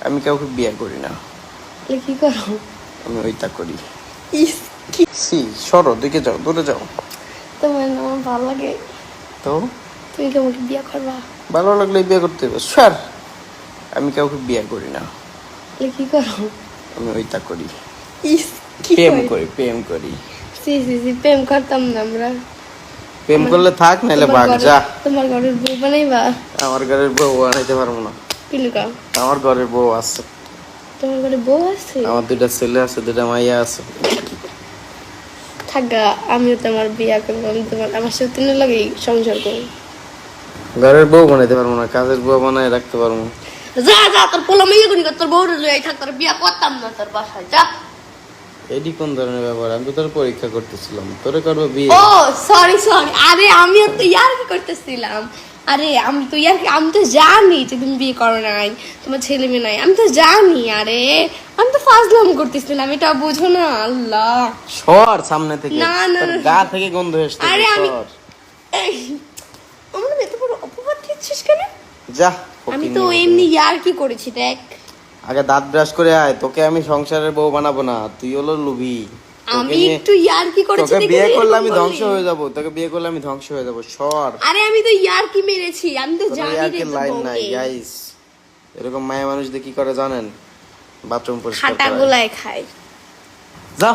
আমি কাউকে বিয়ে করি না। কি করো? আমি ওইটা করি। ইস কি সি সরো, দিকে যাও, দূরে যাও। তোমার না আমার ভালো লাগে। তো তুমি কি আমাকে বিয়ে করবা? ভালো লাগলে বিয়ে করতে হবে স্যার। আমি কাউকে বিয়ে করি না। কি করো? আমি ওইটা করি। ইস কি প্রেম করি, প্রেম করি। সি প্রেম করতাম না আমরা। প্রেম করলে থাক, নাহলে ভাগ যা। তোমার ঘরের বউ বানাইবা? আমার ঘরের বউ আনাইতে পারবো না। কিলুকা? আমার ঘরের বউ আছে। তোমার ঘরে বউ আছে? আমার দুইটা ছেলে আছে, দুইটা মাইয়া আছে। থাকা, আমিও তোমার বিয়ে করবো। আমি তোমার আমার সাথে তিন লাগে সংসার করবো। ঘরের বউ বানাইতে পারবো না, কাজের বউ বানাই রাখতে পারবো। যা যা, তোর পোলা মেয়ে গুনি তোর বউ লই থাক, তোর বিয়ে করতাম না তোর বাসায়। যা। এডি কোন ধরনের ব্যাপার? আমি তো তোর পরীক্ষা করতেছিলাম, তোরে করবো বিয়ে। ও সরি সরি, আরে আমিও তো ইয়ার্কি করতেছিলাম। আরে আমি তো জানি যে তুমি বিয়ে করো নাই, তোমার ছেলে মেয়ে নাই, আমি তো জানি। আরে আমি তো ফাজলাম করতেছিলাম, এটা বুঝো না? আল্লাহ সর সামনে থেকে, না, না, তোর না। গা থেকে গন্ধ আসছে। আরে আমি সর আমার এত বড় অপবাদ দিচ্ছিস কেন? যা। আমি তো ফকিন্নি এমনি মতো। ইয়ার্কি করেছি দেখ। আগে দাঁত ব্রাশ করে আয়, তোকে আমি সংসারের বউ বানাবো না, তুই হলো লুবি। আমি একটু ইয়ার্কি করেছি তোকে দেখে বিয়ে তুই করলে এরকম আমি বললি। ধ্বংস হয়ে যাব, তোকে বিয়ে করলে আমি ধ্বংস হয়ে যাব। সর। আরে আমি তো ইয়ার্কি মেরেছি, আমি তো তোর জানি আর রে কি তোর লাইন নাই বউকে। গাইস। এরকম মায়া মানুষ দিয়ে কি করে জানেন? বাথরুম পরিষ্কার খাটা করে। গোলায় খায়। যা।